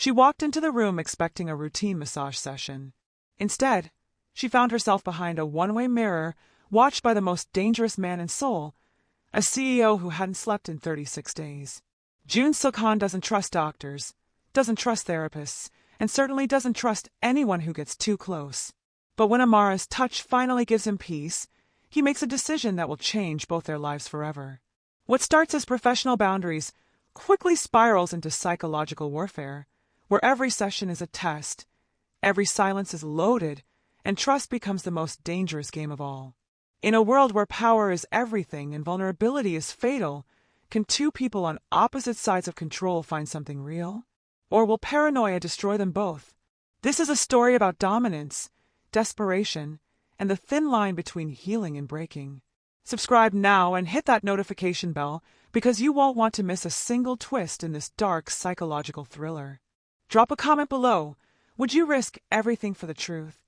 She walked into the room expecting a routine massage session. Instead, she found herself behind a one-way mirror, watched by the most dangerous man in Seoul, a CEO who hadn't slept in 36 days. Jun Suk-han doesn't trust doctors, doesn't trust therapists, and certainly doesn't trust anyone who gets too close. But when Amara's touch finally gives him peace, he makes a decision that will change both their lives forever. What starts as professional boundaries quickly spirals into psychological warfare, where every session is a test, every silence is loaded, and trust becomes the most dangerous game of all. In a world where power is everything and vulnerability is fatal, can two people on opposite sides of control find something real? Or will paranoia destroy them both? This is a story about dominance, desperation, and the thin line between healing and breaking. Subscribe now and hit that notification bell because you won't want to miss a single twist in this dark psychological thriller. Drop a comment below. Would you risk everything for the truth?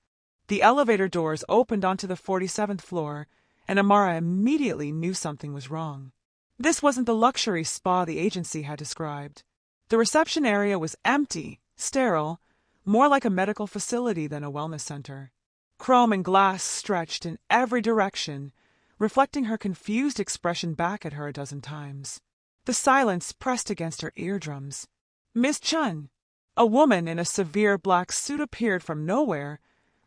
The elevator doors opened onto the 47th floor, and Amara immediately knew something was wrong. This wasn't the luxury spa the agency had described. The reception area was empty, sterile, more like a medical facility than a wellness center. Chrome and glass stretched in every direction, reflecting her confused expression back at her a dozen times. The silence pressed against her eardrums. Miss Chun! A woman in a severe black suit appeared from nowhere,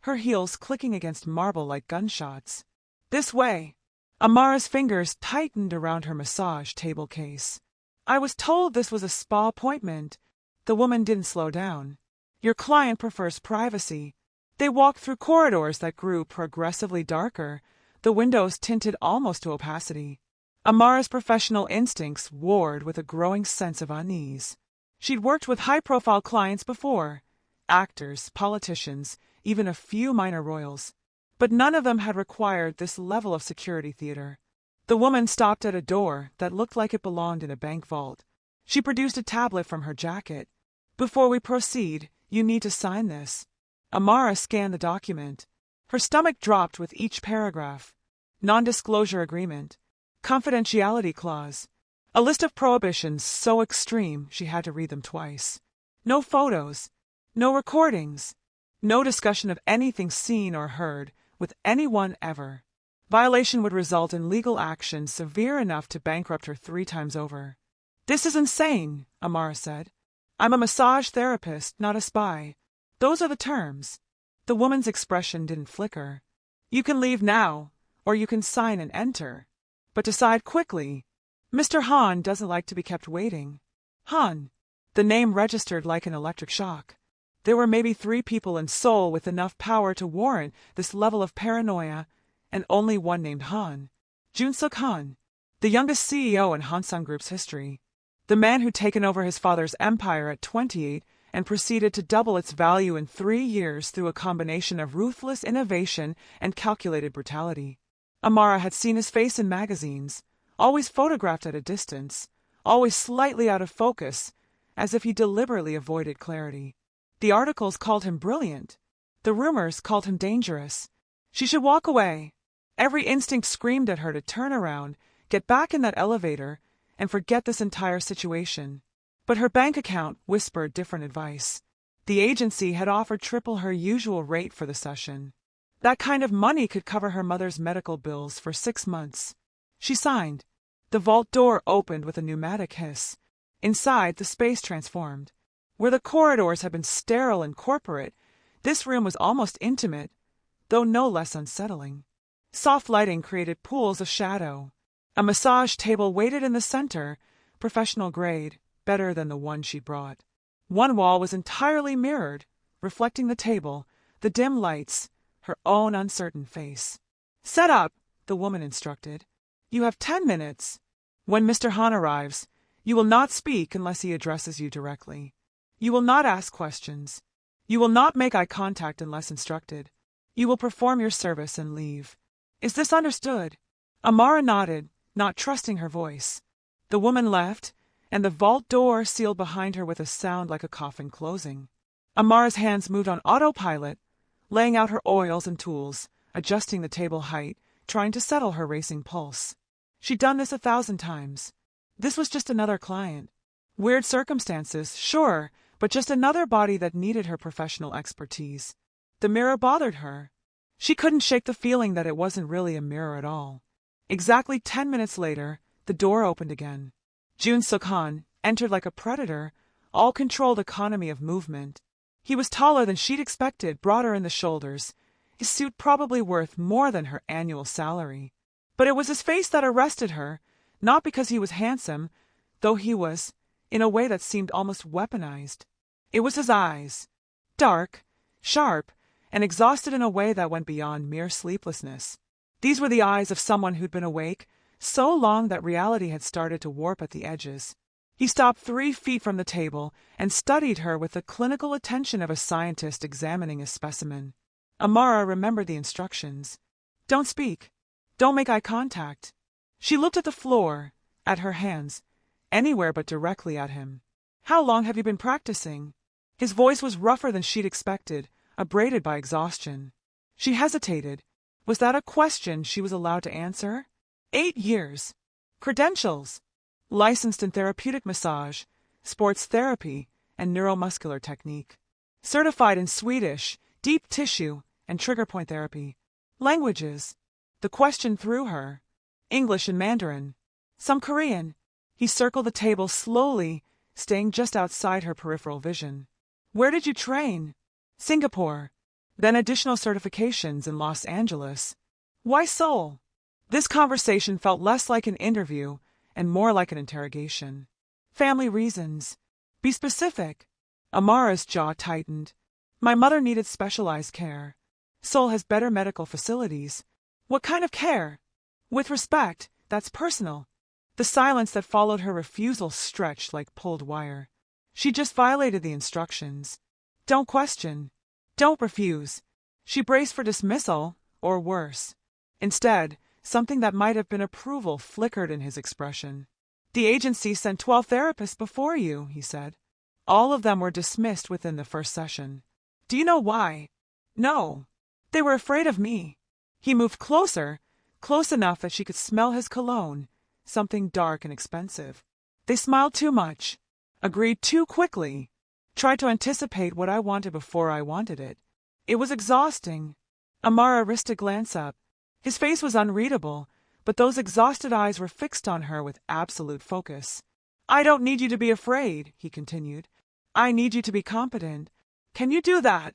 her heels clicking against marble like gunshots. This way! Amara's fingers tightened around her massage table case. I was told this was a spa appointment. The woman didn't slow down. Your client prefers privacy. They walked through corridors that grew progressively darker, the windows tinted almost to opacity. Amara's professional instincts warred with a growing sense of unease. She'd worked with high-profile clients before, actors, politicians, even a few minor royals. But none of them had required this level of security theater. The woman stopped at a door that looked like it belonged in a bank vault. She produced a tablet from her jacket. Before we proceed, you need to sign this. Amara scanned the document. Her stomach dropped with each paragraph. Non-disclosure agreement. Confidentiality clause. A list of prohibitions so extreme she had to read them twice. No photos. No recordings. No discussion of anything seen or heard with anyone ever. Violation would result in legal action severe enough to bankrupt her 3 times over. This is insane, Amara said. I'm a massage therapist, not a spy. Those are the terms. The woman's expression didn't flicker. You can leave now, or you can sign and enter. But decide quickly. Mr. Han doesn't like to be kept waiting. Han. The name registered like an electric shock. There were maybe 3 people in Seoul with enough power to warrant this level of paranoia, and only one named Han. Jun Suk-han, the youngest CEO in Hansung Group's history. The man who'd taken over his father's empire at 28 and proceeded to double its value in 3 years through a combination of ruthless innovation and calculated brutality. Amara had seen his face in magazines, always photographed at a distance, always slightly out of focus, as if he deliberately avoided clarity. The articles called him brilliant. The rumors called him dangerous. She should walk away. Every instinct screamed at her to turn around, get back in that elevator, and forget this entire situation. But her bank account whispered different advice. The agency had offered triple her usual rate for the session. That kind of money could cover her mother's medical bills for 6 months. She signed. The vault door opened with a pneumatic hiss. Inside, the space transformed. Where the corridors had been sterile and corporate, this room was almost intimate, though no less unsettling. Soft lighting created pools of shadow. A massage table waited in the center, professional grade, better than the one she brought. One wall was entirely mirrored, reflecting the table, the dim lights, her own uncertain face. Set up, the woman instructed. You have 10 minutes. When Mr. Han arrives, you will not speak unless he addresses you directly. You will not ask questions. You will not make eye contact unless instructed. You will perform your service and leave. Is this understood? Amara nodded, not trusting her voice. The woman left, and the vault door sealed behind her with a sound like a coffin closing. Amara's hands moved on autopilot, laying out her oils and tools, adjusting the table height, trying to settle her racing pulse. She'd done this 1,000 times. This was just another client. Weird circumstances, sure, but just another body that needed her professional expertise. The mirror bothered her. She couldn't shake the feeling that it wasn't really a mirror at all. Exactly 10 minutes later, the door opened again. Jun Suk-han entered like a predator, all-controlled economy of movement. He was taller than she'd expected, broader in the shoulders, his suit probably worth more than her annual salary. But it was his face that arrested her, not because he was handsome, though he was, in a way that seemed almost weaponized. It was his eyes. Dark, sharp, and exhausted in a way that went beyond mere sleeplessness. These were the eyes of someone who'd been awake so long that reality had started to warp at the edges. He stopped 3 feet from the table and studied her with the clinical attention of a scientist examining a specimen. Amara remembered the instructions. Don't speak. Don't make eye contact. She looked at the floor, at her hands, anywhere but directly at him. How long have you been practicing? His voice was rougher than she'd expected, abraded by exhaustion. She hesitated. Was that a question she was allowed to answer? 8 years. Credentials. Licensed in therapeutic massage, sports therapy, and neuromuscular technique. Certified in Swedish, deep tissue, and trigger point therapy. Languages. The question threw her. English and Mandarin. Some Korean. He circled the table slowly, staying just outside her peripheral vision. Where did you train? Singapore. Then additional certifications in Los Angeles. Why Seoul? This conversation felt less like an interview and more like an interrogation. Family reasons. Be specific. Amara's jaw tightened. My mother needed specialized care. Seoul has better medical facilities. What kind of care? With respect, that's personal. The silence that followed her refusal stretched like pulled wire. She just violated the instructions. Don't question. Don't refuse. She braced for dismissal, or worse. Instead, something that might have been approval flickered in his expression. The agency sent 12 therapists before you, he said. All of them were dismissed within the first session. Do you know why? No. They were afraid of me. He moved closer, close enough that she could smell his cologne, something dark and expensive. They smiled too much, agreed too quickly, tried to anticipate what I wanted before I wanted it. It was exhausting. Amara risked a glance up. His face was unreadable, but those exhausted eyes were fixed on her with absolute focus. I don't need you to be afraid, he continued. I need you to be competent. Can you do that?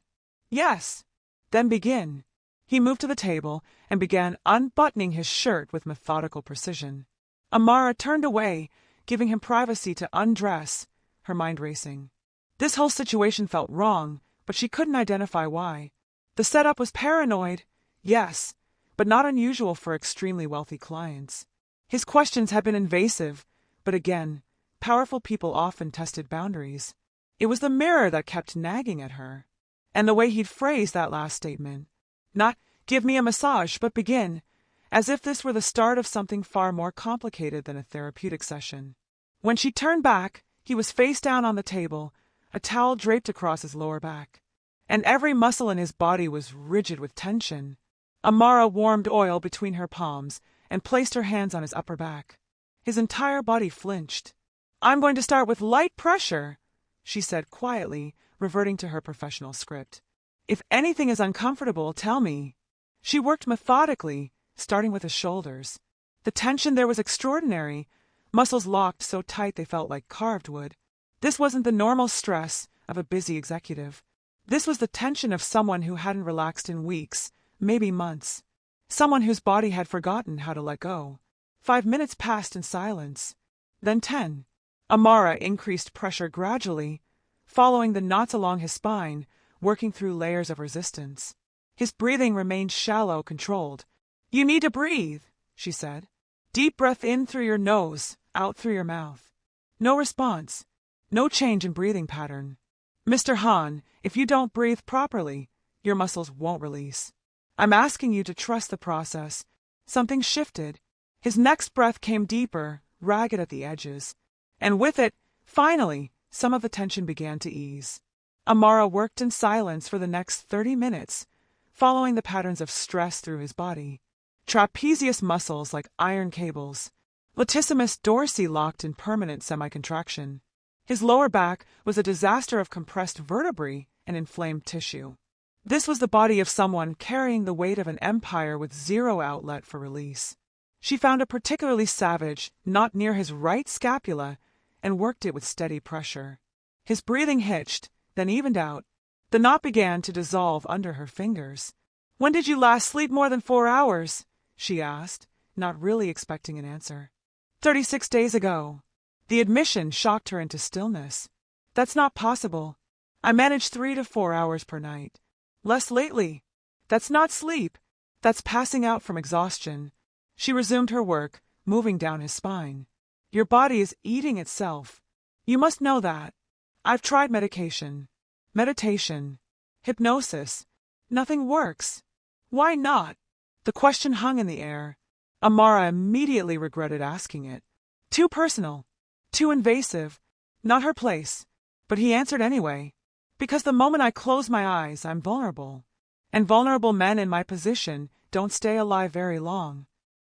Yes. Then begin. He moved to the table and began unbuttoning his shirt with methodical precision. Amara turned away, giving him privacy to undress, her mind racing. This whole situation felt wrong, but she couldn't identify why. The setup was paranoid, yes, but not unusual for extremely wealthy clients. His questions had been invasive, but again, powerful people often tested boundaries. It was the mirror that kept nagging at her. And the way he'd phrased that last statement. Not, give me a massage, but begin, as if this were the start of something far more complicated than a therapeutic session. When she turned back, he was face down on the table, a towel draped across his lower back. And every muscle in his body was rigid with tension. Amara warmed oil between her palms and placed her hands on his upper back. His entire body flinched. I'm going to start with light pressure, she said quietly, reverting to her professional script. If anything is uncomfortable, tell me. She worked methodically, starting with his shoulders. The tension there was extraordinary, muscles locked so tight they felt like carved wood. This wasn't the normal stress of a busy executive. This was the tension of someone who hadn't relaxed in weeks, maybe months. Someone whose body had forgotten how to let go. 5 minutes passed in silence. Then 10. Amara increased pressure gradually, following the knots along his spine, working through layers of resistance. His breathing remained shallow, controlled. You need to breathe, she said. Deep breath in through your nose, out through your mouth. No response. No change in breathing pattern. Mr. Han, if you don't breathe properly, your muscles won't release. I'm asking you to trust the process. Something shifted. His next breath came deeper, ragged at the edges. And with it, finally, some of the tension began to ease. Amara worked in silence for the next 30 minutes, following the patterns of stress through his body. Trapezius muscles like iron cables. Latissimus dorsi locked in permanent semi-contraction. His lower back was a disaster of compressed vertebrae and inflamed tissue. This was the body of someone carrying the weight of an empire with zero outlet for release. She found a particularly savage knot near his right scapula and worked it with steady pressure. His breathing hitched, then evened out. The knot began to dissolve under her fingers. "When did you last sleep more than 4 hours?" she asked, not really expecting an answer. 36 days ago." The admission shocked her into stillness. "That's not possible. I manage 3 to 4 hours per night. Less lately." "That's not sleep. That's passing out from exhaustion." She resumed her work, moving down his spine. "Your body is eating itself. You must know that. I've tried medication, meditation, hypnosis. Nothing works." "Why not?" The question hung in the air. Amara immediately regretted asking it. Too personal, too invasive, not her place. But he answered anyway. "Because the moment I close my eyes, I'm vulnerable. And vulnerable men in my position don't stay alive very long."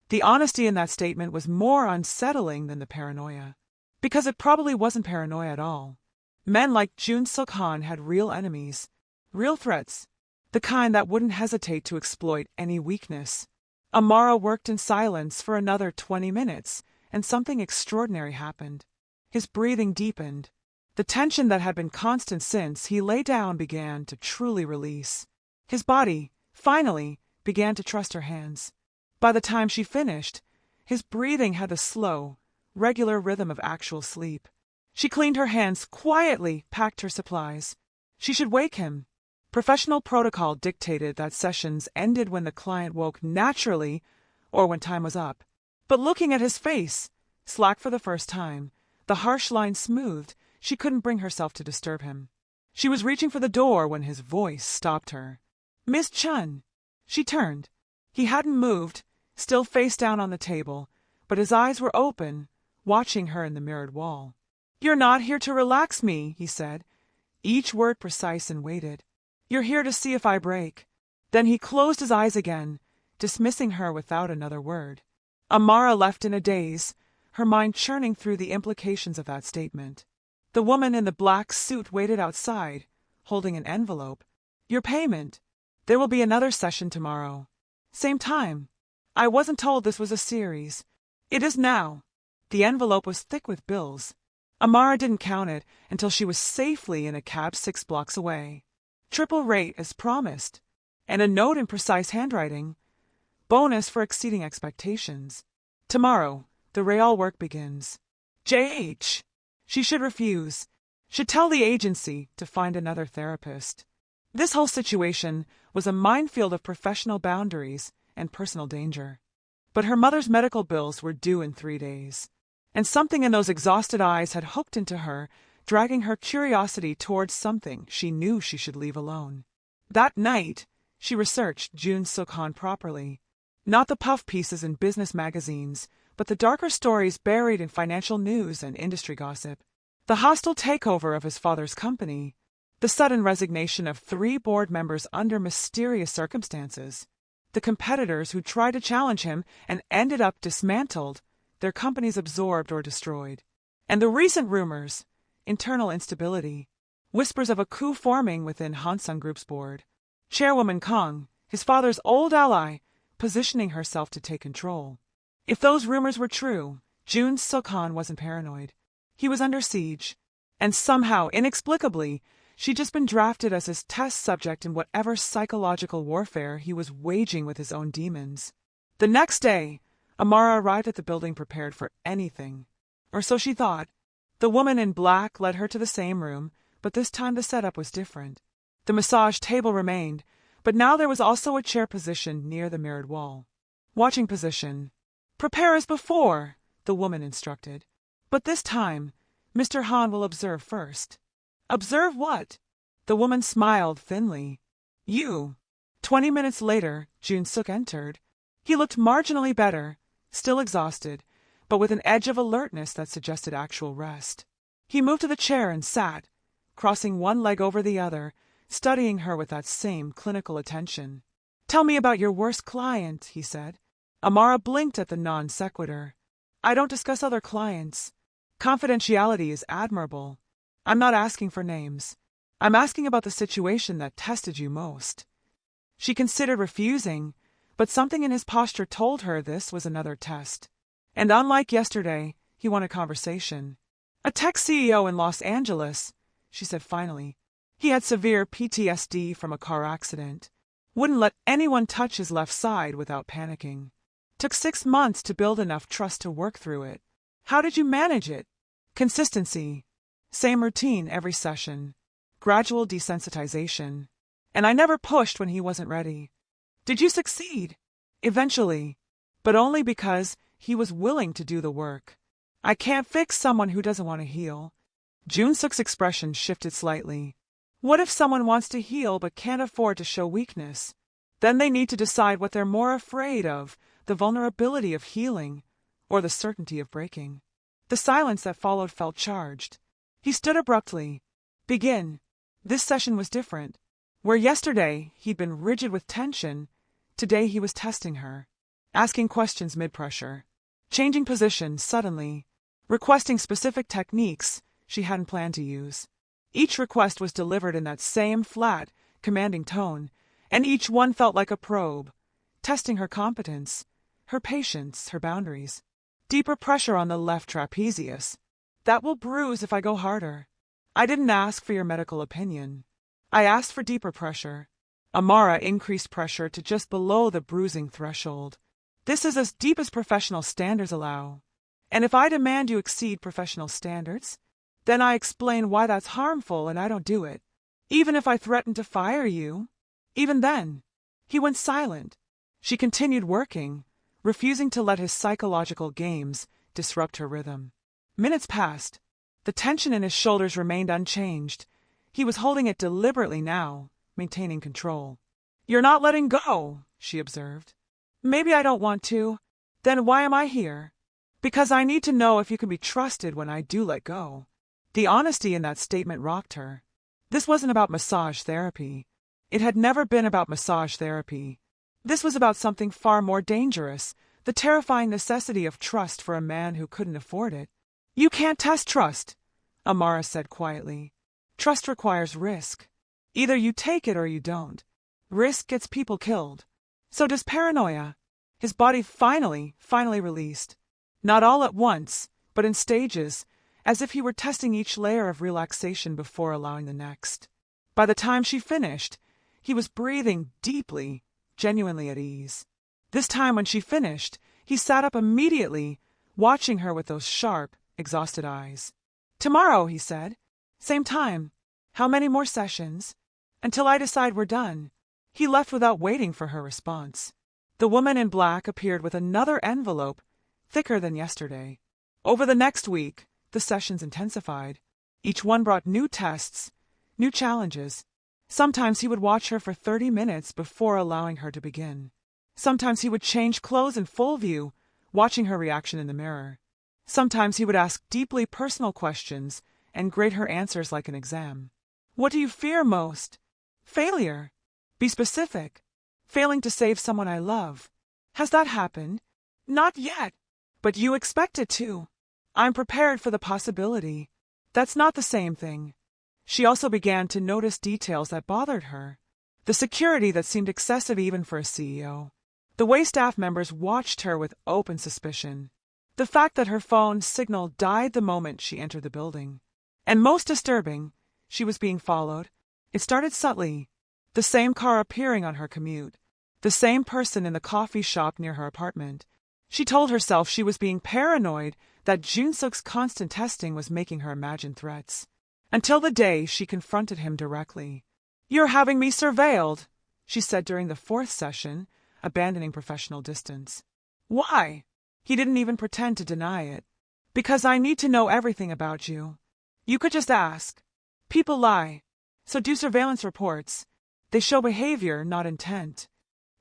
The honesty in that statement was more unsettling than the paranoia. Because it probably wasn't paranoia at all. Men like Jun Suk-han had real enemies, real threats, the kind that wouldn't hesitate to exploit any weakness. Amara worked in silence for another 20 minutes, and something extraordinary happened. His breathing deepened. The tension that had been constant since he lay down began to truly release. His body, finally, began to trust her hands. By the time she finished, his breathing had the slow, regular rhythm of actual sleep. She cleaned her hands quietly, packed her supplies. She should wake him. Professional protocol dictated that sessions ended when the client woke naturally or when time was up. But looking at his face, slack for the first time, the harsh line smoothed, she couldn't bring herself to disturb him. She was reaching for the door when his voice stopped her. "Miss Chun." She turned. He hadn't moved, still face down on the table, but his eyes were open, watching her in the mirrored wall. "You're not here to relax me," he said, each word precise and weighted. "You're here to see if I break." Then he closed his eyes again, dismissing her without another word. Amara left in a daze, her mind churning through the implications of that statement. The woman in the black suit waited outside, holding an envelope. "Your payment. There will be another session tomorrow. Same time. I wasn't told this was a series. It is now." The envelope was thick with bills. Amara didn't count it until she was safely in a cab 6 blocks away. Triple rate as promised, and a note in precise handwriting. Bonus for exceeding expectations. Tomorrow, the real work begins. JH. She should refuse. Should tell the agency to find another therapist. This whole situation was a minefield of professional boundaries and personal danger. But her mother's medical bills were due in 3 days. And something in those exhausted eyes had hooked into her, dragging her curiosity towards something she knew she should leave alone. That night, she researched Jun Suk-han properly. Not the puff pieces in business magazines, but the darker stories buried in financial news and industry gossip. The hostile takeover of his father's company. The sudden resignation of 3 board members under mysterious circumstances. The competitors who tried to challenge him and ended up dismantled, their companies absorbed or destroyed. And the recent rumors, internal instability, whispers of a coup forming within Hansung Group's board. Chairwoman Kong, his father's old ally, positioning herself to take control. If those rumors were true, Jun Suk-han wasn't paranoid. He was under siege. And somehow, inexplicably, she'd just been drafted as his test subject in whatever psychological warfare he was waging with his own demons. The next day, Amara arrived at the building prepared for anything. Or so she thought. The woman in black led her to the same room, but this time the setup was different. The massage table remained, but now there was also a chair positioned near the mirrored wall. Watching position. "Prepare as before," the woman instructed. "But this time, Mr. Han will observe first." "Observe what?" The woman smiled thinly. "You." 20 minutes later, Jun Suk entered. He looked marginally better, still exhausted, but with an edge of alertness that suggested actual rest. He moved to the chair and sat, crossing one leg over the other, studying her with that same clinical attention. "Tell me about your worst client," he said. Amara blinked at the non sequitur. "I don't discuss other clients. Confidentiality is admirable. I'm not asking for names. I'm asking about the situation that tested you most. She considered refusing, but something in his posture told her this was another test. And unlike yesterday, he wanted conversation. A tech CEO in Los Angeles, she said finally. He had severe PTSD from a car accident. Wouldn't let anyone touch his left side without panicking. Took 6 months to build enough trust to work through it. How did you manage it? Consistency. Same routine every session. Gradual desensitization. And I never pushed when he wasn't ready. Did you succeed? Eventually. But only because he was willing to do the work. I can't fix someone who doesn't want to heal. Jun-suk's expression shifted slightly. What if someone wants to heal but can't afford to show weakness? Then they need to decide what they're more afraid of, the vulnerability of healing or the certainty of breaking. The silence that followed felt charged. He stood abruptly. Begin. This session was different. Where yesterday he'd been rigid with tension, today he was testing her. Asking questions mid-pressure. Changing position suddenly. Requesting specific techniques she hadn't planned to use. Each request was delivered in that same flat, commanding tone, and each one felt like a probe, testing her competence, her patience, her boundaries. Deeper pressure on the left trapezius. That will bruise if I go harder. I didn't ask for your medical opinion. I asked for deeper pressure. Amara increased pressure to just below the bruising threshold. This is as deep as professional standards allow. And if I demand you exceed professional standards, then I explain why that's harmful and I don't do it. Even if I threaten to fire you, even then. He went silent. She continued working, refusing to let his psychological games disrupt her rhythm. Minutes passed. The tension in his shoulders remained unchanged. He was holding it deliberately now, maintaining control. You're not letting go, she observed. Maybe I don't want to. Then why am I here? Because I need to know if you can be trusted when I do let go. The honesty in that statement rocked her. This wasn't about massage therapy. It had never been about massage therapy. This was about something far more dangerous, the terrifying necessity of trust for a man who couldn't afford it. You can't test trust, Amara said quietly. Trust requires risk. Either you take it or you don't. Risk gets people killed. So does paranoia. His body finally released. Not all at once, but in stages, as if he were testing each layer of relaxation before allowing the next. By the time she finished, he was breathing deeply, genuinely at ease. This time when she finished, he sat up immediately, watching her with those sharp, exhausted eyes. Tomorrow, he said. Same time. How many more sessions? Until I decide we're done. He left without waiting for her response. The woman in black appeared with another envelope, thicker than yesterday. Over the next week, the sessions intensified. Each one brought new tests, new challenges. Sometimes he would watch her for 30 minutes before allowing her to begin. Sometimes he would change clothes in full view, watching her reaction in the mirror. Sometimes he would ask deeply personal questions and grade her answers like an exam. What do you fear most? Failure. Be specific. Failing to save someone I love. Has that happened? Not yet. But you expect it to. I'm prepared for the possibility. That's not the same thing. She also began to notice details that bothered her. The security that seemed excessive even for a CEO. The way staff members watched her with open suspicion. The fact that her phone signal died the moment she entered the building. And most disturbing, she was being followed. It started subtly. The same car appearing on her commute. The same person in the coffee shop near her apartment. She told herself she was being paranoid that Jun-suk's constant testing was making her imagine threats. Until the day she confronted him directly. You're having me surveilled, she said during the 4th session, abandoning professional distance. Why? He didn't even pretend to deny it. Because I need to know everything about you. You could just ask. People lie. So do surveillance reports. They show behavior, not intent.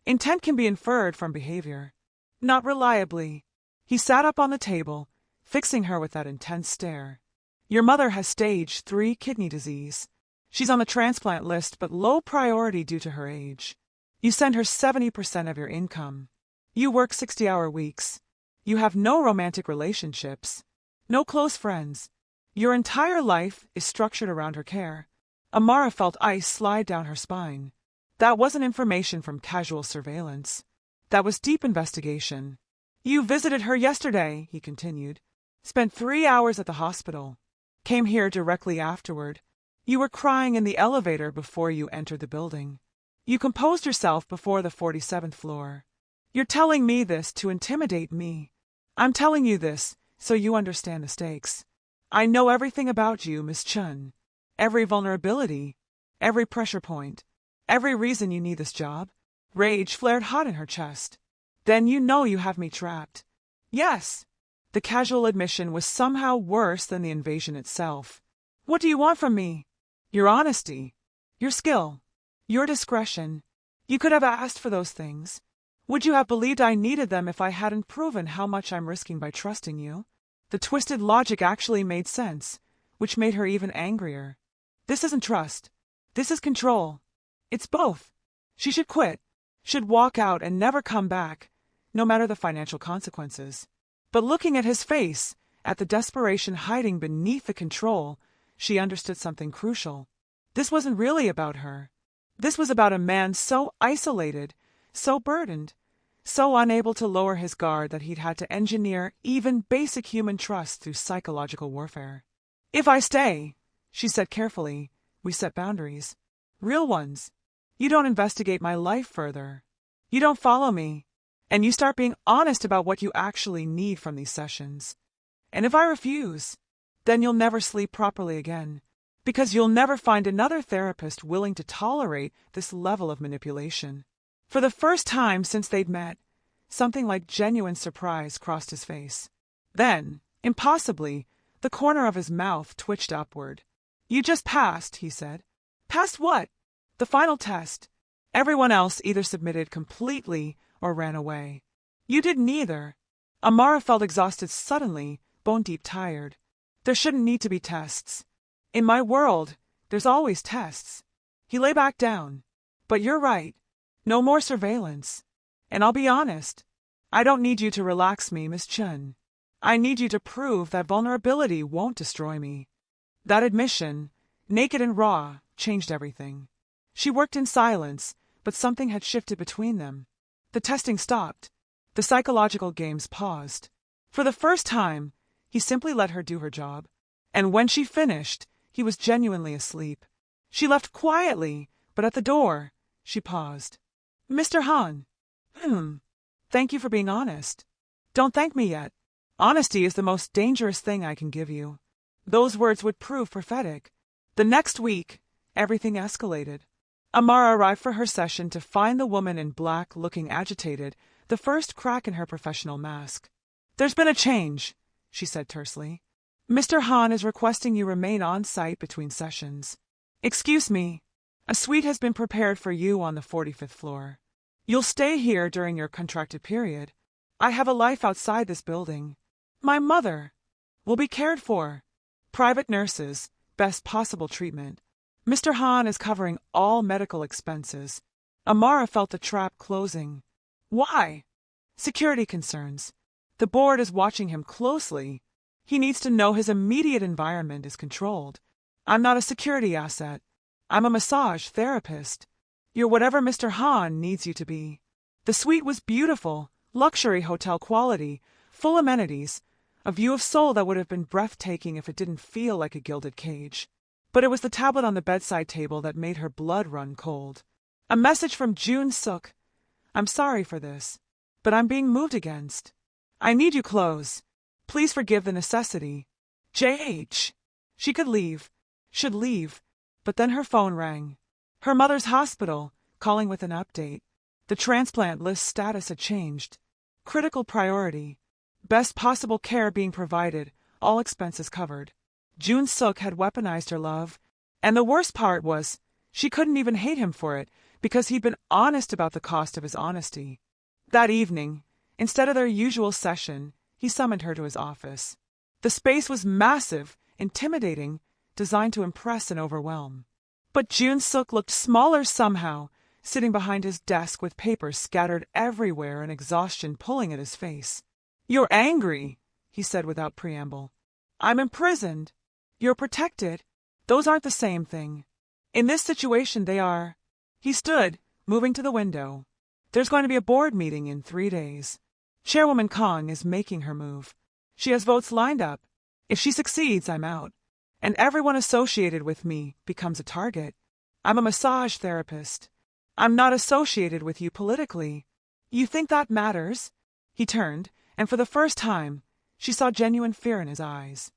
Intent can be inferred from behavior. Not reliably. He sat up on the table, fixing her with that intense stare. Your mother has stage 3 kidney disease. She's on the transplant list, but low priority due to her age. You send her 70% of your income. You work 60-hour weeks. You have no romantic relationships. No close friends. Your entire life is structured around her care. Amara felt ice slide down her spine. That wasn't information from casual surveillance. That was deep investigation. You visited her yesterday, he continued. Spent 3 hours at the hospital. Came here directly afterward. You were crying in the elevator before you entered the building. You composed yourself before the 47th floor. You're telling me this to intimidate me. I'm telling you this so you understand the stakes. I know everything about you, Miss Chun. Every vulnerability, every pressure point, every reason you need this job. Rage flared hot in her chest. Then you know you have me trapped. Yes. The casual admission was somehow worse than the invasion itself. What do you want from me? Your honesty. Your skill. Your discretion. You could have asked for those things. Would you have believed I needed them if I hadn't proven how much I'm risking by trusting you? The twisted logic actually made sense, which made her even angrier. This isn't trust. This is control. It's both. She should quit. Should walk out and never come back, no matter the financial consequences. But looking at his face, at the desperation hiding beneath the control, she understood something crucial. This wasn't really about her. This was about a man so isolated, so burdened, so unable to lower his guard that he'd had to engineer even basic human trust through psychological warfare. If I stay, she said carefully, we set boundaries. Real ones. You don't investigate my life further. You don't follow me. And you start being honest about what you actually need from these sessions. And if I refuse, then you'll never sleep properly again, because you'll never find another therapist willing to tolerate this level of manipulation. For the first time since they'd met, something like genuine surprise crossed his face. Then, impossibly, the corner of his mouth twitched upward. You just passed, he said. Passed what? The final test. Everyone else either submitted completely or ran away. You did neither. Amara felt exhausted suddenly, bone-deep tired. There shouldn't need to be tests. In my world, there's always tests. He lay back down. But you're right. No more surveillance. And I'll be honest. I don't need you to relax me, Miss Chun. I need you to prove that vulnerability won't destroy me. That admission, naked and raw, changed everything. She worked in silence, but something had shifted between them. The testing stopped. The psychological games paused. For the first time, he simply let her do her job. And when she finished, he was genuinely asleep. She left quietly, but at the door, she paused. Mr. Han. Thank you for being honest. Don't thank me yet. Honesty is the most dangerous thing I can give you. Those words would prove prophetic. The next week, everything escalated. Amara arrived for her session to find the woman in black looking agitated, the first crack in her professional mask. There's been a change, she said tersely. Mr. Han is requesting you remain on site between sessions. Excuse me. A suite has been prepared for you on the 45th floor. You'll stay here during your contracted period. I have a life outside this building. My mother will be cared for. Private nurses, best possible treatment. Mr. Han is covering all medical expenses. Amara felt the trap closing. Why? Security concerns. The board is watching him closely. He needs to know his immediate environment is controlled. I'm not a security asset. I'm a massage therapist. You're whatever Mr. Han needs you to be. The suite was beautiful, luxury hotel quality, full amenities, a view of Seoul that would have been breathtaking if it didn't feel like a gilded cage. But it was the tablet on the bedside table that made her blood run cold. A message from Jun Suk. I'm sorry for this, but I'm being moved against. I need you close. Please forgive the necessity. JH. She could leave, should leave, but then her phone rang. Her mother's hospital, calling with an update. The transplant list status had changed. Critical priority. Best possible care being provided, all expenses covered. Jun Suk had weaponized her love, and the worst part was, she couldn't even hate him for it, because he'd been honest about the cost of his honesty. That evening, instead of their usual session, he summoned her to his office. The space was massive, intimidating, designed to impress and overwhelm. But Jun Suk looked smaller somehow, sitting behind his desk with papers scattered everywhere and exhaustion pulling at his face. You're angry, he said without preamble. I'm imprisoned. You're protected. Those aren't the same thing. In this situation, they are. He stood, moving to the window. There's going to be a board meeting in 3 days. Chairwoman Kong is making her move. She has votes lined up. If she succeeds, I'm out. And everyone associated with me becomes a target. I'm a massage therapist. I'm not associated with you politically. You think that matters? He turned, and for the first time, she saw genuine fear in his eyes.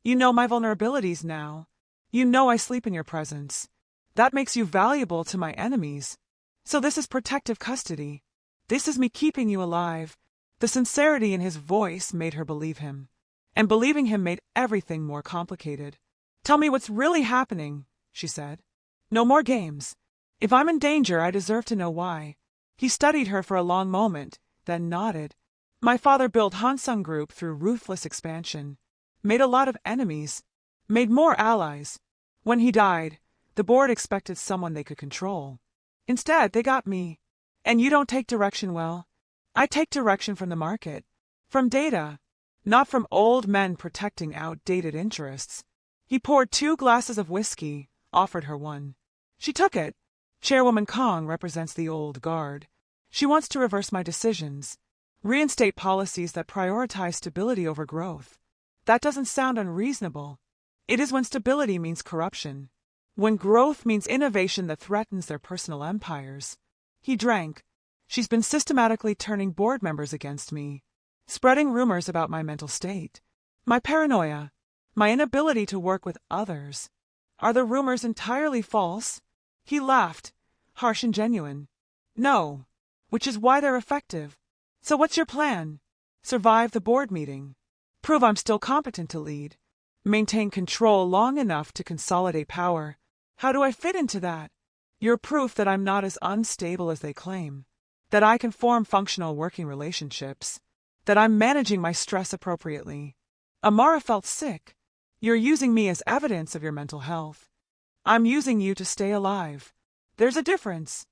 You know my vulnerabilities now. You know I sleep in your presence. That makes you valuable to my enemies. So this is protective custody. This is me keeping you alive. The sincerity in his voice made her believe him. And believing him made everything more complicated. Tell me what's really happening, she said. No more games. If I'm in danger, I deserve to know why. He studied her for a long moment, then nodded. My father built Hansung Group through ruthless expansion. Made a lot of enemies. Made more allies. When he died, the board expected someone they could control. Instead, they got me. And you don't take direction well. I take direction from the market. From data. Not from old men protecting outdated interests. He poured 2 glasses of whiskey, offered her one. She took it. Chairwoman Kong represents the old guard. She wants to reverse my decisions. Reinstate policies that prioritize stability over growth. That doesn't sound unreasonable. It is when stability means corruption. When growth means innovation that threatens their personal empires. He drank. She's been systematically turning board members against me. Spreading rumors about my mental state. My paranoia. My inability to work with others. Are the rumors entirely false? He laughed, harsh and genuine. No. Which is why they're effective. So what's your plan? Survive the board meeting. Prove I'm still competent to lead. Maintain control long enough to consolidate power. How do I fit into that? You're proof that I'm not as unstable as they claim. That I can form functional working relationships. That I'm managing my stress appropriately. Amara felt sick. You're using me as evidence of your mental health. I'm using you to stay alive. There's a difference.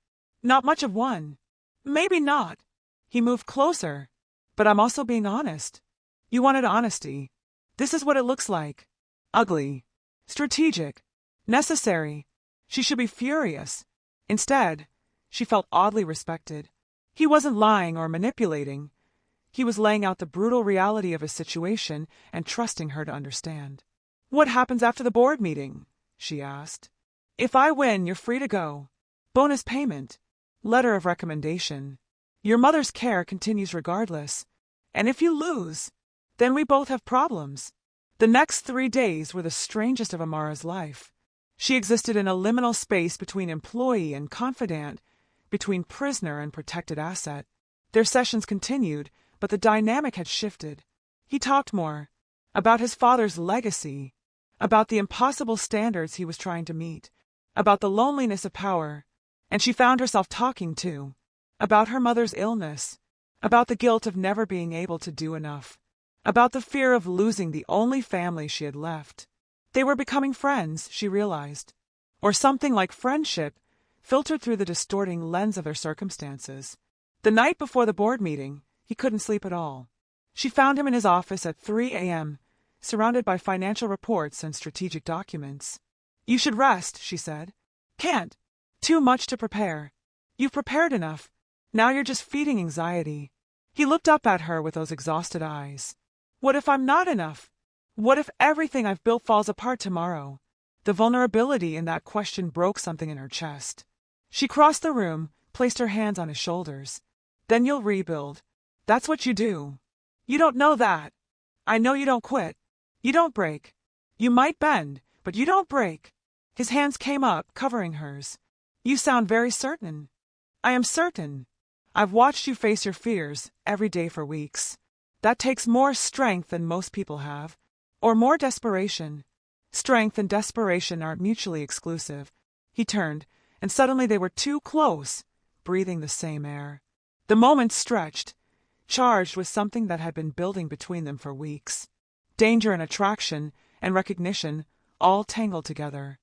Not much of one. Maybe not. He moved closer. But I'm also being honest. You wanted honesty. This is what it looks like. Ugly. Strategic. Necessary. She should be furious. Instead, she felt oddly respected. He wasn't lying or manipulating. He was laying out the brutal reality of his situation and trusting her to understand. What happens after the board meeting? She asked. If I win, you're free to go. Bonus payment. Letter of recommendation. Your mother's care continues regardless. And if you lose, then we both have problems. The next 3 days were the strangest of Amara's life. She existed in a liminal space between employee and confidant, between prisoner and protected asset. Their sessions continued, but the dynamic had shifted. He talked more. About his father's legacy. About the impossible standards he was trying to meet. About the loneliness of power. And she found herself talking, too. About her mother's illness. About the guilt of never being able to do enough. About the fear of losing the only family she had left. They were becoming friends, she realized. Or something like friendship, filtered through the distorting lens of their circumstances. The night before the board meeting, he couldn't sleep at all. She found him in his office at 3 a.m., surrounded by financial reports and strategic documents. You should rest, she said. Can't. Too much to prepare. You've prepared enough. Now you're just feeding anxiety. He looked up at her with those exhausted eyes. What if I'm not enough? What if everything I've built falls apart tomorrow? The vulnerability in that question broke something in her chest. She crossed the room, placed her hands on his shoulders. Then you'll rebuild. That's what you do. You don't know that. I know you don't quit. You don't break. You might bend, but you don't break. His hands came up, covering hers. You sound very certain. I am certain. I've watched you face your fears every day for weeks. That takes more strength than most people have. Or more desperation. Strength and desperation aren't mutually exclusive. He turned, and suddenly they were too close, breathing the same air. The moment stretched, charged with something that had been building between them for weeks. Danger and attraction and recognition all tangled together.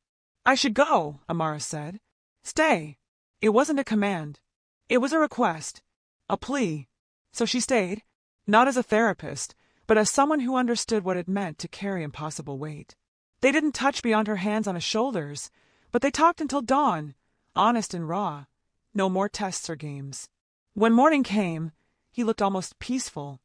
I should go, Amara said. Stay. It wasn't a command. It was a request. A plea. So she stayed, not as a therapist, but as someone who understood what it meant to carry impossible weight. They didn't touch beyond her hands on his shoulders, but they talked until dawn, honest and raw. No more tests or games. When morning came, he looked almost peaceful.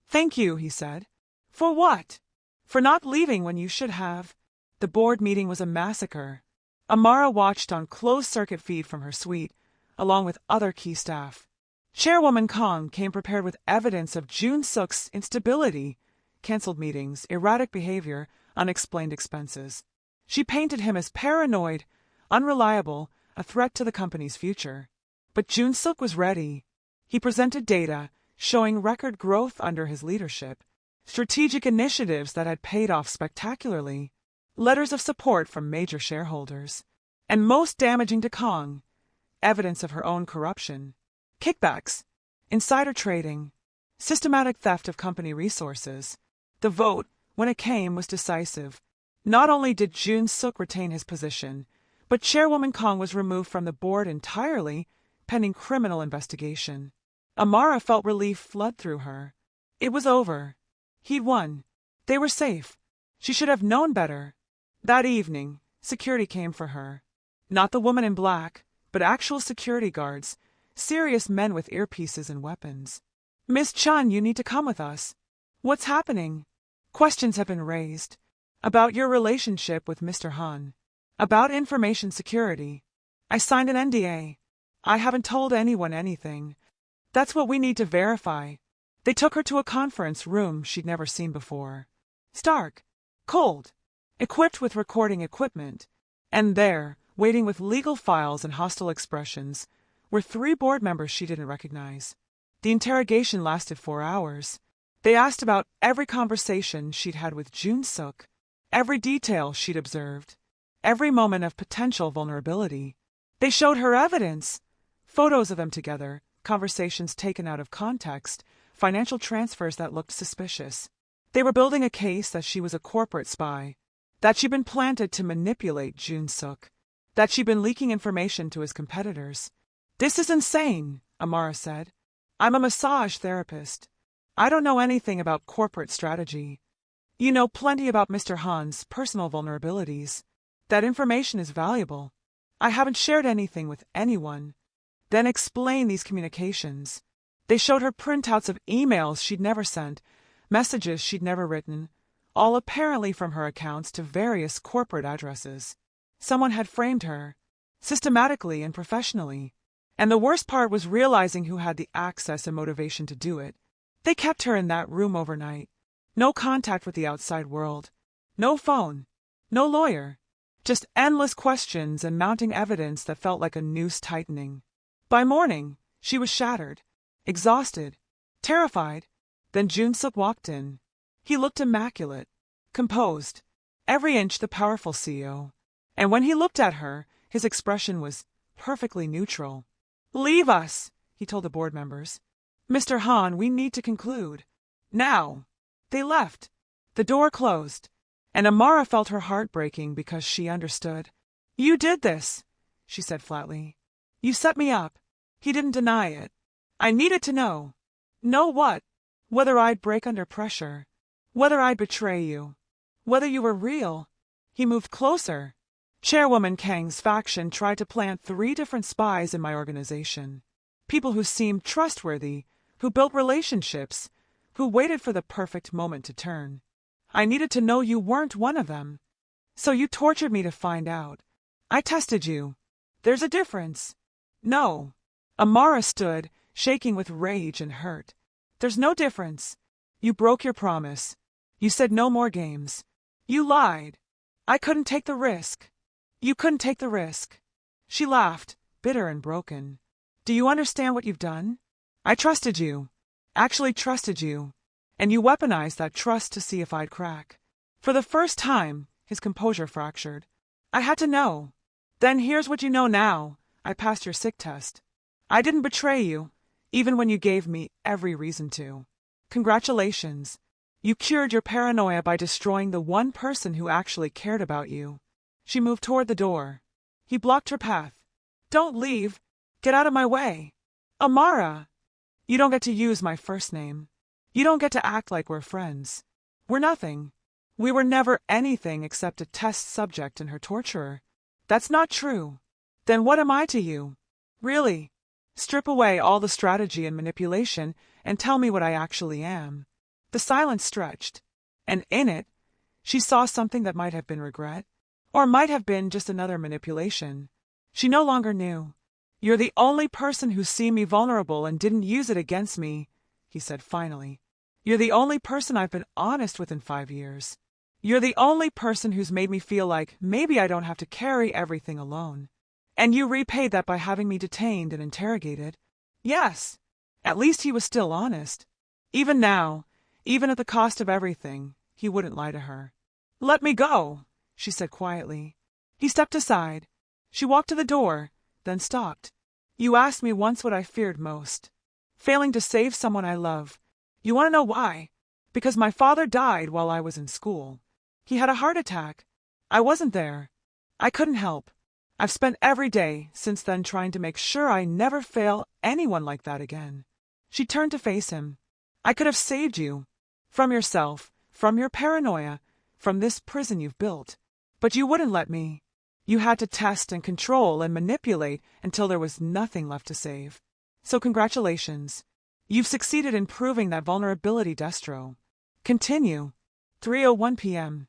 "Thank you," he said. "For what?" "For not leaving when you should have." The board meeting was a massacre. Amara watched on closed-circuit feed from her suite, along with other key staff. Chairwoman Kong came prepared with evidence of Jun Suk's instability, canceled meetings, erratic behavior, unexplained expenses. She painted him as paranoid, unreliable, a threat to the company's future. But Jun Suk was ready. He presented data showing record growth under his leadership, strategic initiatives that had paid off spectacularly, letters of support from major shareholders, and most damaging to Kong, evidence of her own corruption, kickbacks, insider trading, systematic theft of company resources. The vote, when it came, was decisive. Not only did Jun Suk retain his position, but Chairwoman Kong was removed from the board entirely, pending criminal investigation. Amara felt relief flood through her. It was over. He'd won. They were safe. She should have known better. That evening, security came for her. Not the woman in black, but actual security guards, serious men with earpieces and weapons. "Miss Chun, you need to come with us." "What's happening?" "Questions have been raised. About your relationship with Mr. Han. About information security. I signed an NDA. I haven't told anyone anything. That's what we need to verify." They took her to a conference room she'd never seen before. Stark. Cold. Equipped with recording equipment. And there, waiting with legal files and hostile expressions, were 3 board members she didn't recognize. The interrogation lasted 4 hours. They asked about every conversation she'd had with Jun Suk, every detail she'd observed, every moment of potential vulnerability. They showed her evidence, photos of them together, conversations taken out of context, financial transfers that looked suspicious. They were building a case that she was a corporate spy, that she'd been planted to manipulate Jun Suk, that she'd been leaking information to his competitors. "This is insane," Amara said. "I'm a massage therapist. I don't know anything about corporate strategy. You know plenty about Mr. Han's personal vulnerabilities. That information is valuable. I haven't shared anything with anyone." Then explain these communications. They showed her printouts of emails she'd never sent, messages she'd never written, all apparently from her accounts to various corporate addresses. Someone had framed her, systematically and professionally. And the worst part was realizing who had the access and motivation to do it. They kept her in that room overnight. No contact with the outside world. No phone. No lawyer. Just endless questions and mounting evidence that felt like a noose tightening. By morning, she was shattered, exhausted, terrified. Then Jun Suk walked in. He looked immaculate, composed, every inch the powerful CEO. And when he looked at her, his expression was perfectly neutral. "Leave us," he told the board members. "Mr. Han, we need to conclude. Now." They left. The door closed, and Amara felt her heart breaking because she understood. "You did this," she said flatly. "You set me up." He didn't deny it. "I needed to know." "Know what?" "Whether I'd break under pressure. Whether I'd betray you. Whether you were real." He moved closer. "Chairwoman Kang's faction tried to plant 3 different spies in my organization. People who seemed trustworthy, who built relationships, who waited for the perfect moment to turn. I needed to know you weren't one of them. So you tortured me to find out. I tested you. There's a difference." "No." Amara stood, shaking with rage and hurt. "There's no difference. You broke your promise. You said no more games. You lied. I couldn't take the risk. You couldn't take the risk." She laughed, bitter and broken. "Do you understand what you've done? I trusted you. Actually trusted you. And you weaponized that trust to see if I'd crack." For the first time, his composure fractured. "I had to know. Then here's what you know now. I passed your sick test. I didn't betray you, even when you gave me every reason to. Congratulations. You cured your paranoia by destroying the one person who actually cared about you." She moved toward the door. He blocked her path. "Don't leave. Get out of my way. Amara. You don't get to use my first name. You don't get to act like we're friends. We're nothing. We were never anything except a test subject and her torturer. That's not true. Then what am I to you? Really? Strip away all the strategy and manipulation and tell me what I actually am." The silence stretched, and in it, she saw something that might have been regret, or might have been just another manipulation. She no longer knew. "You're the only person who's seen me vulnerable and didn't use it against me," he said finally. "You're the only person I've been honest with in 5 years. You're the only person who's made me feel like maybe I don't have to carry everything alone. And you repaid that by having me detained and interrogated." Yes, at least he was still honest. Even now, even at the cost of everything, he wouldn't lie to her. "Let me go," she said quietly. He stepped aside. She walked to the door, then stopped. "You asked me once what I feared most. Failing to save someone I love. You want to know why? Because my father died while I was in school. He had a heart attack. I wasn't there. I couldn't help. I've spent every day since then trying to make sure I never fail anyone like that again." She turned to face him. "I could have saved you. From yourself, from your paranoia, from this prison you've built. But you wouldn't let me. You had to test and control and manipulate until there was nothing left to save. So congratulations. You've succeeded in proving that vulnerability, Destro. Continue. 3:01 p.m.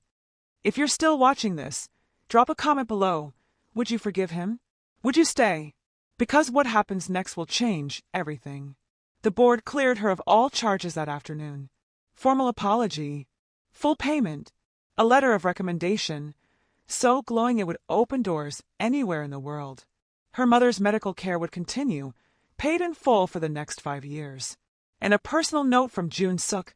If you're still watching this, drop a comment below. Would you forgive him? Would you stay? Because what happens next will change everything. The board cleared her of all charges that afternoon. Formal apology, full payment, a letter of recommendation, so glowing it would open doors anywhere in the world. Her mother's medical care would continue, paid in full for the next 5 years. And a personal note from Jun Suk.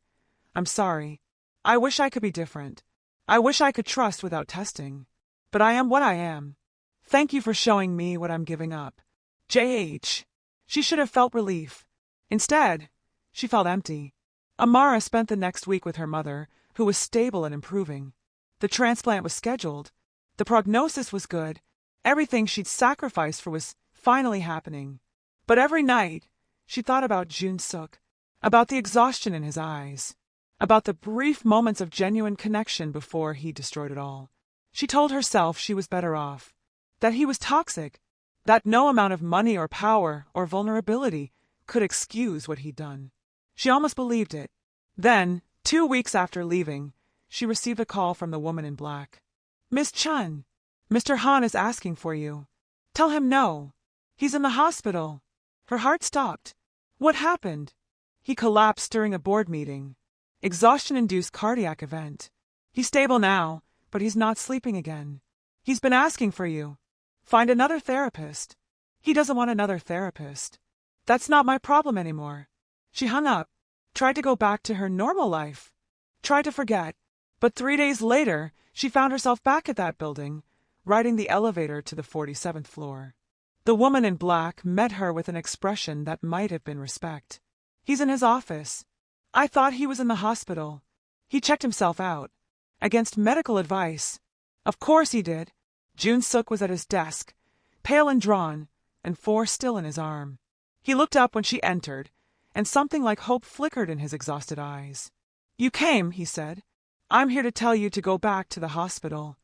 "I'm sorry. I wish I could be different. I wish I could trust without testing. But I am what I am. Thank you for showing me what I'm giving up. JH." She should have felt relief. Instead, she felt empty. Amara spent the next week with her mother, who was stable and improving. The transplant was scheduled. The prognosis was good. Everything she'd sacrificed for was finally happening. But every night, she thought about Jun Suk, about the exhaustion in his eyes, about the brief moments of genuine connection before he destroyed it all. She told herself she was better off, that he was toxic, that no amount of money or power or vulnerability could excuse what he'd done. She almost believed it. Then, 2 weeks after leaving, she received a call from the woman in black. "Miss Chun, Mr. Han is asking for you. Tell him no. He's in the hospital." Her heart stopped. What happened? He collapsed during a board meeting. Exhaustion-induced cardiac event. He's stable now, but he's not sleeping again. He's been asking for you. Find another therapist. He doesn't want another therapist. That's not my problem anymore. She hung up, tried to go back to her normal life, tried to forget, but 3 days later, she found herself back at that building, riding the elevator to the 47th floor. The woman in black met her with an expression that might have been respect. "He's in his office. I thought he was in the hospital. He checked himself out. Against medical advice. Of course he did." Jun Suk was at his desk, pale and drawn, and 4 still in his arm. He looked up when she entered, and something like hope flickered in his exhausted eyes. "You came," he said. "I'm here to tell you to go back to the hospital.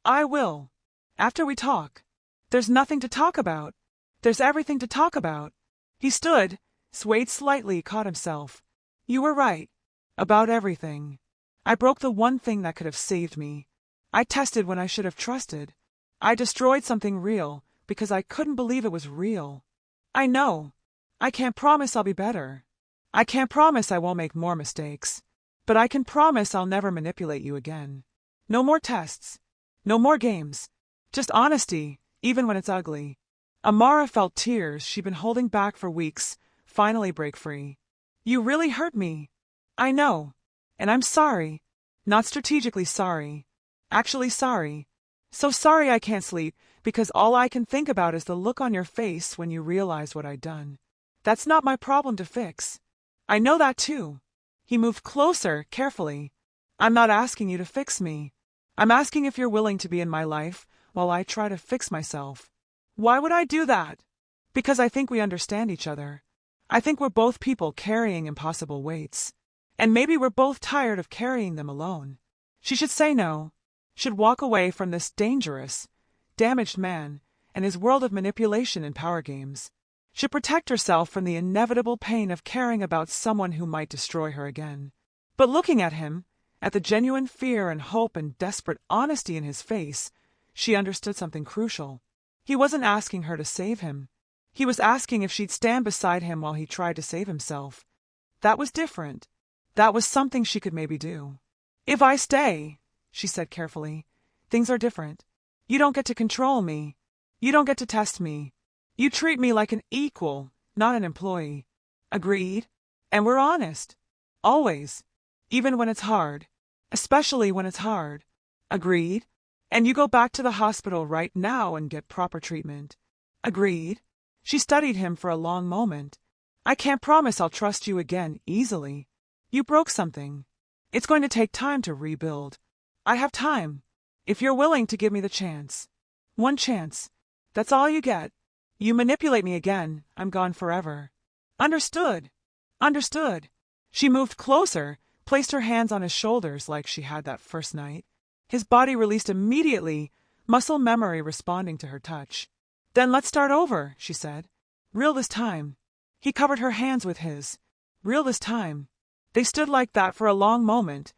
I will. After we talk. There's nothing to talk about. There's everything to talk about." He stood, swayed slightly, caught himself. "You were right. About everything. I broke the one thing that could have saved me. I tested when I should have trusted. I destroyed something real because I couldn't believe it was real. I know. I can't promise I'll be better. I can't promise I won't make more mistakes. But I can promise I'll never manipulate you again. No more tests. No more games. Just honesty, even when it's ugly." Amara felt tears she'd been holding back for weeks finally break free. "You really hurt me. I know. And I'm sorry. Not strategically sorry. Actually sorry. So sorry I can't sleep because all I can think about is the look on your face when you realize what I'd done. That's not my problem to fix. I know that too." He moved closer, carefully. "I'm not asking you to fix me. I'm asking if you're willing to be in my life while I try to fix myself." "Why would I do that?" "Because I think we understand each other. I think we're both people carrying impossible weights. And maybe we're both tired of carrying them alone." She should say no, should walk away from this dangerous, damaged man and his world of manipulation and power games. Should protect herself from the inevitable pain of caring about someone who might destroy her again. But looking at him, at the genuine fear and hope and desperate honesty in his face, she understood something crucial. He wasn't asking her to save him. He was asking if she'd stand beside him while he tried to save himself. That was different. That was something she could maybe do. "If I stay," she said carefully, "things are different. You don't get to control me. You don't get to test me. You treat me like an equal, not an employee. Agreed? And we're honest. Always. Even when it's hard. Especially when it's hard. Agreed? And you go back to the hospital right now and get proper treatment. Agreed?" She studied him for a long moment. "I can't promise I'll trust you again easily. You broke something. It's going to take time to rebuild. I have time. If you're willing to give me the chance. One chance. That's all you get. You manipulate me again, I'm gone forever." "Understood. Understood." She moved closer, placed her hands on his shoulders like she had that first night. His body released immediately, muscle memory responding to her touch. "Then let's start over," she said. "Real this time." He covered her hands with his. "Real this time." They stood like that for a long moment,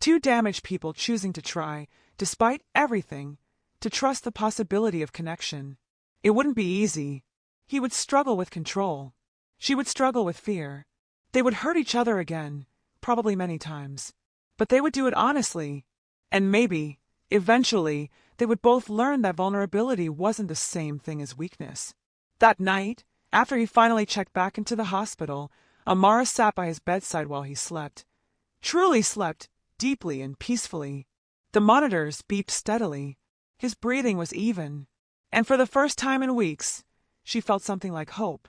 two damaged people choosing to try, despite everything, to trust the possibility of connection. It wouldn't be easy. He would struggle with control. She would struggle with fear. They would hurt each other again, probably many times. But they would do it honestly. And maybe, eventually, they would both learn that vulnerability wasn't the same thing as weakness. That night, after he finally checked back into the hospital, Amara sat by his bedside while he slept. Truly slept, deeply and peacefully. The monitors beeped steadily. His breathing was even. And for the first time in weeks, she felt something like hope.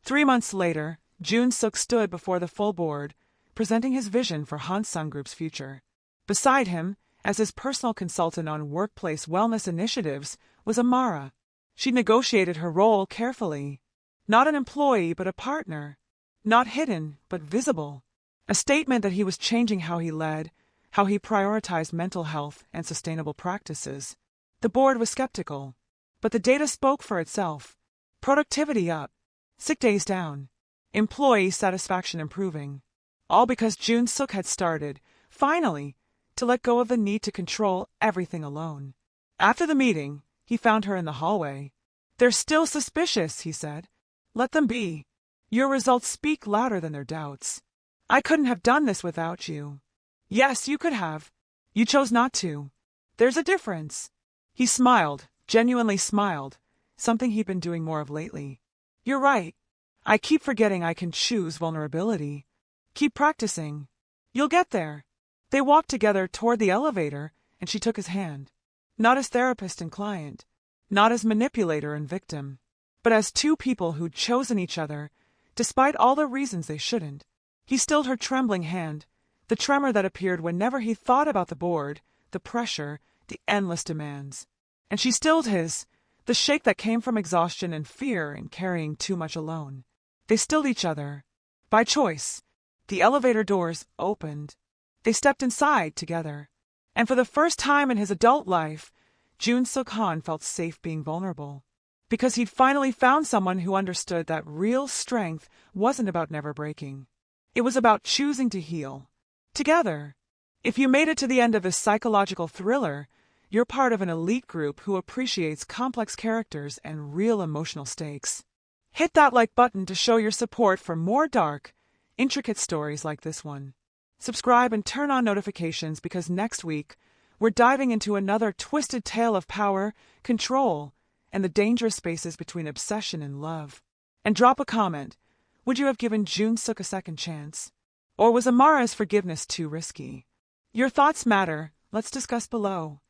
3 months later, Jun-suk stood before the full board, presenting his vision for Hansung Group's future. Beside him, as his personal consultant on workplace wellness initiatives, was Amara. She negotiated her role carefully. Not an employee, but a partner. Not hidden, but visible. A statement that he was changing how he led, how he prioritized mental health and sustainable practices. The board was skeptical, but the data spoke for itself. Productivity up, sick days down, employee satisfaction improving. All because Jun-suk had started, finally, to let go of the need to control everything alone. After the meeting, he found her in the hallway. "They're still suspicious," he said. "Let them be. Your results speak louder than their doubts. I couldn't have done this without you." "Yes, you could have. You chose not to. There's a difference." He smiled, genuinely smiled, something he'd been doing more of lately. "You're right. I keep forgetting I can choose vulnerability. Keep practicing. You'll get there." They walked together toward the elevator, and she took his hand. Not as therapist and client, not as manipulator and victim, but as two people who'd chosen each other, despite all the reasons they shouldn't. He stilled her trembling hand, the tremor that appeared whenever he thought about the board, the pressure, the endless demands. And she stilled his, the shake that came from exhaustion and fear in carrying too much alone. They stilled each other. By choice. The elevator doors opened. They stepped inside together. And for the first time in his adult life, Jun-suk Han felt safe being vulnerable. Because he'd finally found someone who understood that real strength wasn't about never breaking. It was about choosing to heal. Together. If you made it to the end of this psychological thriller, you're part of an elite group who appreciates complex characters and real emotional stakes. Hit that like button to show your support for more dark, intricate stories like this one. Subscribe and turn on notifications because next week, we're diving into another twisted tale of power, control, and the dangerous spaces between obsession and love. And drop a comment. Would you have given Jun-suk a second chance? Or was Amara's forgiveness too risky? Your thoughts matter. Let's discuss below.